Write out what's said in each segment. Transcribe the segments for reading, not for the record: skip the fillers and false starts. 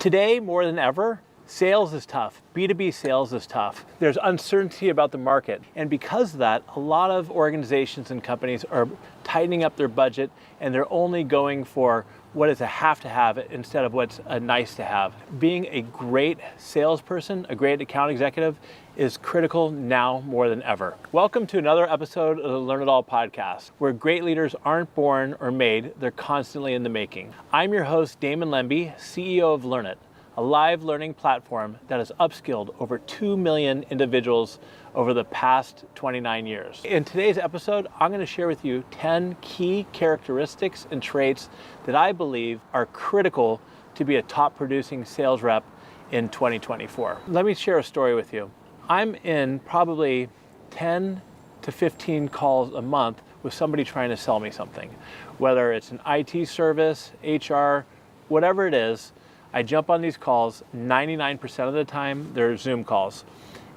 Today, more than ever, sales is tough. B2B sales is tough. There's uncertainty about the market. And because of that, a lot of organizations and companies are tightening up their budget and they're only going for what is a have to have instead of what's a nice to have. Being a great salesperson, a great account executive is critical now more than ever. Welcome to another episode of the Learn It All podcast, where great leaders aren't born or made, they're constantly in the making. I'm your host, Damon Lembi, CEO of Learnit, a live learning platform that has upskilled over 2 million individuals over the past 29 years. In today's episode, I'm going to share with you 10 key characteristics and traits that I believe are critical to be a top producing sales rep in 2024. Let me share a story with you. I'm in probably 10 to 15 calls a month with somebody trying to sell me something. Whether it's an IT service, HR, whatever it is, I jump on these calls. 99% of the time, they're Zoom calls.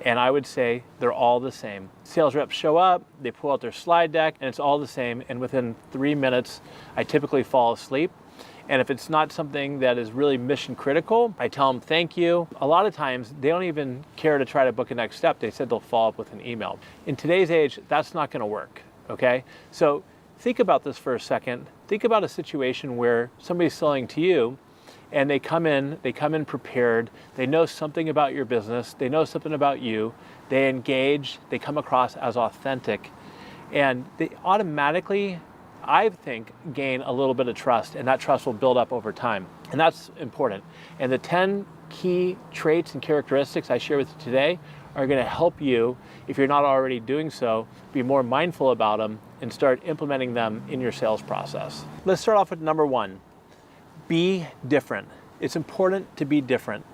And I would say they're all the same. Sales reps show up, they pull out their slide deck, and it's all the same. And within 3 minutes, I typically fall asleep. And if it's not something that is really mission critical, I tell them thank you. A lot of times, they don't even care to try to book a next step. They said they'll follow up with an email. In today's age, that's not gonna work, okay? So think about this for a second. Think about a situation where somebody's selling to you, and they come in prepared, they know something about your business, they know something about you, they engage, they come across as authentic, and they automatically, I think, gain a little bit of trust, and that trust will build up over time. And that's important. And the 10 key traits and characteristics I share with you today are gonna help you, if you're not already doing so, be more mindful about them and start implementing them in your sales process. Let's start off with number 1. Be different. It's important to be different.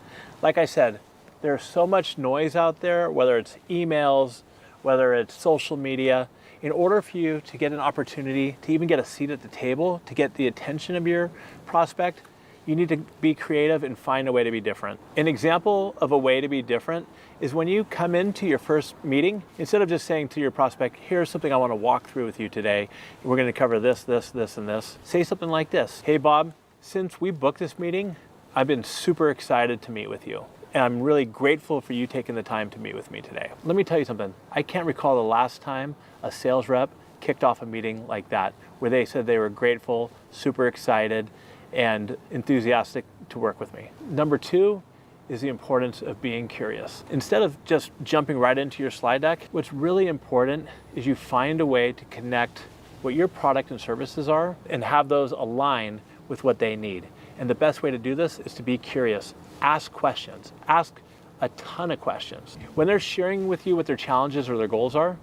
Like I said, there's so much noise out there, whether it's emails, whether it's social media. In order for you to get an opportunity to even get a seat at the table, to get the attention of your prospect, you need to be creative and find a way to be different. An example of a way to be different is when you come into your first meeting, instead of just saying to your prospect, here's something I want to walk through with you today, we're going to cover this, this, this, and this. Say something like this. Hey, Bob, since we booked this meeting, I've been super excited to meet with you. And I'm really grateful for you taking the time to meet with me today. Let me tell you something. I can't recall the last time a sales rep kicked off a meeting like that, where they said they were grateful, super excited, and enthusiastic to work with me. Number 2 is the importance of being curious. Instead of just jumping right into your slide deck, what's really important is you find a way to connect what your product and services are and have those align with what they need. And the best way to do this is to be curious. Ask questions. Ask a ton of questions. When they're sharing with you what their challenges or their goals are,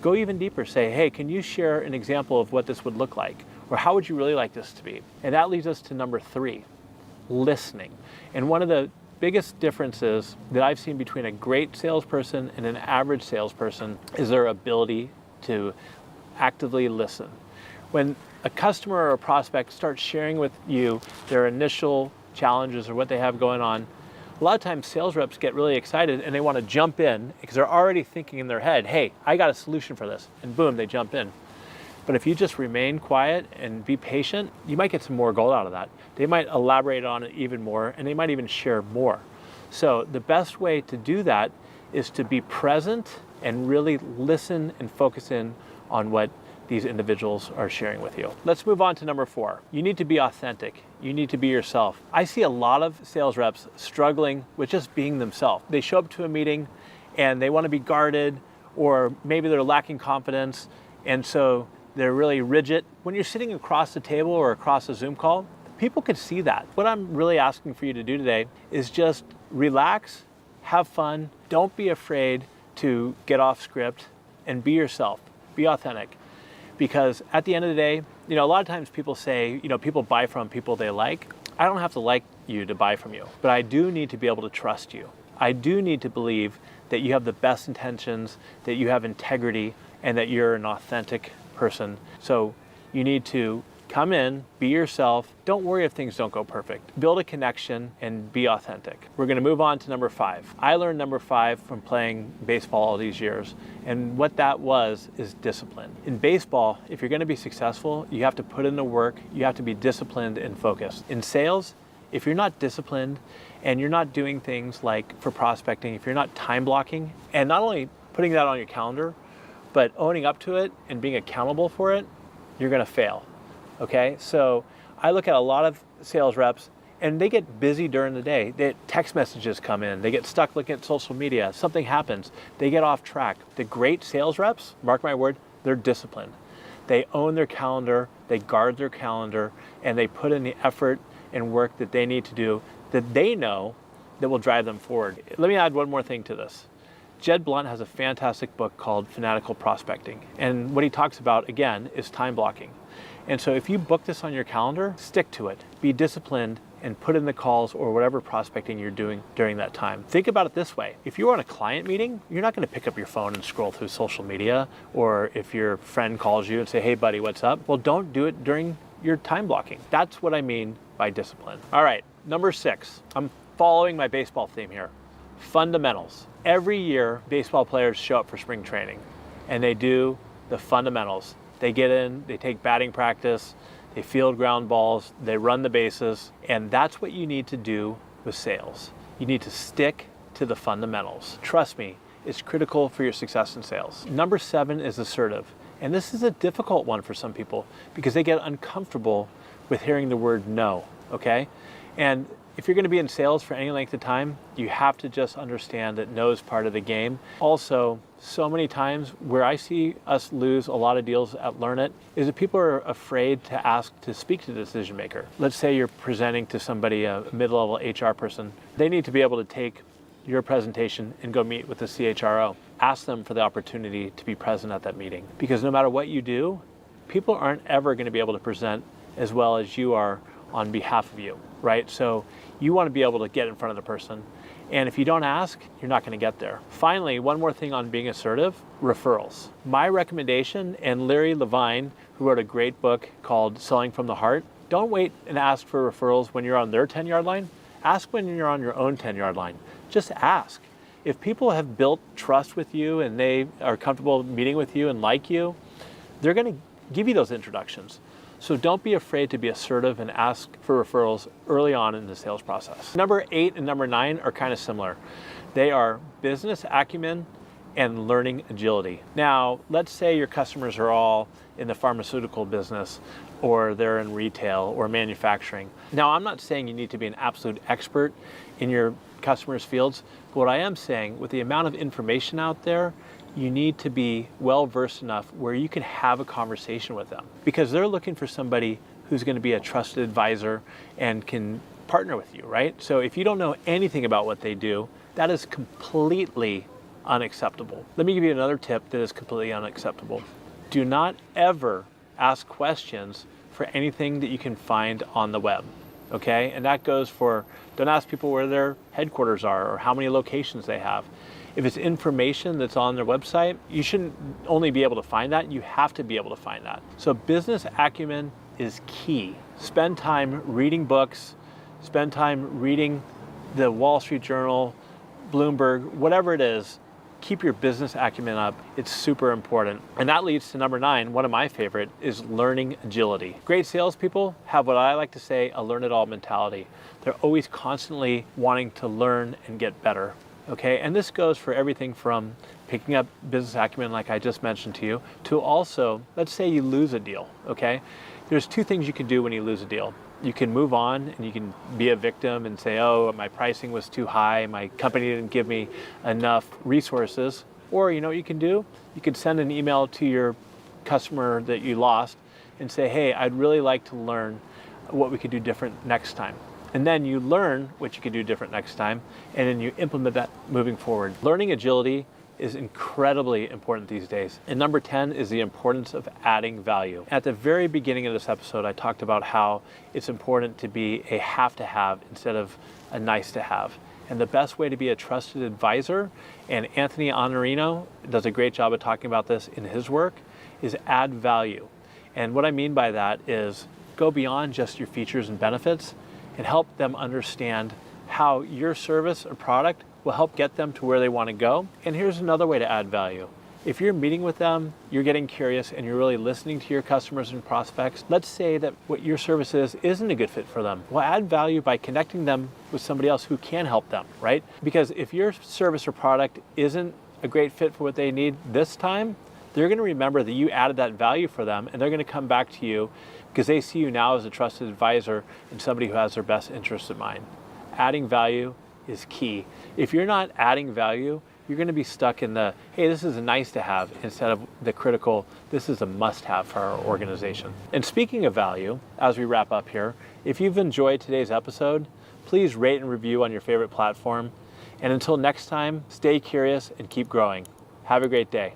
go even deeper. Say, hey, can you share an example of what this would look like? Or how would you really like this to be? And that leads us to number 3, listening. And one of the biggest differences that I've seen between a great salesperson and an average salesperson is their ability to actively listen. When a customer or a prospect starts sharing with you their initial challenges or what they have going on, a lot of times sales reps get really excited and they want to jump in because they're already thinking in their head, hey, I got a solution for this, and boom, they jump in. But if you just remain quiet and be patient, you might get some more gold out of that. They might elaborate on it even more, and they might even share more. So the best way to do that is to be present and really listen and focus in on what these individuals are sharing with you. Let's move on to number 4. You need to be authentic. You need to be yourself. I see a lot of sales reps struggling with just being themselves. They show up to a meeting and they want to be guarded, or maybe they're lacking confidence, and so they're really rigid. When you're sitting across the table or across a Zoom call, people could see that. What I'm really asking for you to do today is just relax, have fun, don't be afraid to get off script, and be yourself, be authentic. Because at the end of the day, a lot of times people say, people buy from people they like. I don't have to like you to buy from you, but I do need to be able to trust you. I do need to believe that you have the best intentions, that you have integrity, and that you're an authentic person. So you need to come in, be yourself. Don't worry if things don't go perfect. Build a connection and be authentic. We're going to move on to number 5. I learned number 5 from playing baseball all these years. And what that was is discipline. In baseball, if you're going to be successful, you have to put in the work. You have to be disciplined and focused. In sales, if you're not disciplined and you're not doing things like for prospecting, if you're not time blocking and not only putting that on your calendar, but owning up to it and being accountable for it, you're gonna fail, okay? So I look at a lot of sales reps and they get busy during the day. Text messages come in, they get stuck looking at social media, something happens, they get off track. The great sales reps, mark my word, they're disciplined. They own their calendar, they guard their calendar, and they put in the effort and work that they need to do that they know that will drive them forward. Let me add one more thing to this. Jed Blunt has a fantastic book called Fanatical Prospecting. And what he talks about, again, is time blocking. And so if you book this on your calendar, stick to it. Be disciplined and put in the calls or whatever prospecting you're doing during that time. Think about it this way. If you're on a client meeting, you're not going to pick up your phone and scroll through social media, or if your friend calls you and say, hey buddy, what's up? Well, don't do it during your time blocking. That's what I mean by discipline. All right, number 6. I'm following my baseball theme here. Fundamentals. Every year, baseball players show up for spring training and they do the fundamentals. They get in, they take batting practice, they field ground balls, they run the bases, and that's what you need to do with sales. You need to stick to the fundamentals. Trust me, it's critical for your success in sales. Number 7 is assertive. And this is a difficult one for some people because they get uncomfortable with hearing the word no, okay? And if you're gonna be in sales for any length of time, you have to just understand that no is part of the game. Also, so many times where I see us lose a lot of deals at Learnit is that people are afraid to ask to speak to the decision maker. Let's say you're presenting to somebody, a mid-level HR person. They need to be able to take your presentation and go meet with the CHRO. Ask them for the opportunity to be present at that meeting. Because no matter what you do, people aren't ever gonna be able to present as well as you are on behalf of you, right? So you want to be able to get in front of the person. And if you don't ask, you're not going to get there. Finally, one more thing on being assertive, referrals. My recommendation, and Larry Levine, who wrote a great book called Selling from the Heart, don't wait and ask for referrals when you're on their 10-yard line. Ask when you're on your own 10-yard line. Just ask. If people have built trust with you and they are comfortable meeting with you and like you, they're going to give you those introductions. So don't be afraid to be assertive and ask for referrals early on in the sales process. Number 8 and number 9 are kind of similar. They are business acumen and learning agility. Now, let's say your customers are all in the pharmaceutical business, or they're in retail or manufacturing. Now, I'm not saying you need to be an absolute expert in your customers' fields, but what I am saying, with the amount of information out there, you need to be well-versed enough where you can have a conversation with them, because they're looking for somebody who's going to be a trusted advisor and can partner with you, right? So if you don't know anything about what they do, that is completely unacceptable. Let me give you another tip that is completely unacceptable. Do not ever ask questions for anything that you can find on the web, okay? And that goes for, don't ask people where their headquarters are or how many locations they have. If it's information that's on their website, you shouldn't only be able to find that, you have to be able to find that. So business acumen is key. Spend time reading books, spend time reading the Wall Street Journal, Bloomberg, whatever it is. Keep your business acumen up. It's super important. And that leads to number 9, one of my favorite, is learning agility. Great salespeople have what I like to say, a learn it all mentality. They're always constantly wanting to learn and get better. Okay, and this goes for everything from picking up business acumen, like I just mentioned to you, to also, let's say you lose a deal, okay? There's 2 things you can do when you lose a deal. You can move on and you can be a victim and say, oh, my pricing was too high, my company didn't give me enough resources. Or you know what you can do? You can send an email to your customer that you lost and say, hey, I'd really like to learn what we could do different next time. And then you learn what you can do different next time, and then you implement that moving forward. Learning agility is incredibly important these days. And number 10 is the importance of adding value. At the very beginning of this episode, I talked about how it's important to be a have to have instead of a nice to have. And the best way to be a trusted advisor, and Anthony Honorino does a great job of talking about this in his work, is add value. And what I mean by that is go beyond just your features and benefits and help them understand how your service or product will help get them to where they want to go. And here's another way to add value. If you're meeting with them, you're getting curious and you're really listening to your customers and prospects, let's say that what your service is isn't a good fit for them. Well, add value by connecting them with somebody else who can help them, right? Because if your service or product isn't a great fit for what they need this time, they're going to remember that you added that value for them, and they're going to come back to you because they see you now as a trusted advisor and somebody who has their best interests in mind. Adding value is key. If you're not adding value, you're going to be stuck in the, hey, this is a nice to have, instead of the critical, this is a must have for our organization. And speaking of value, as we wrap up here, if you've enjoyed today's episode, please rate and review on your favorite platform. And until next time, stay curious and keep growing. Have a great day.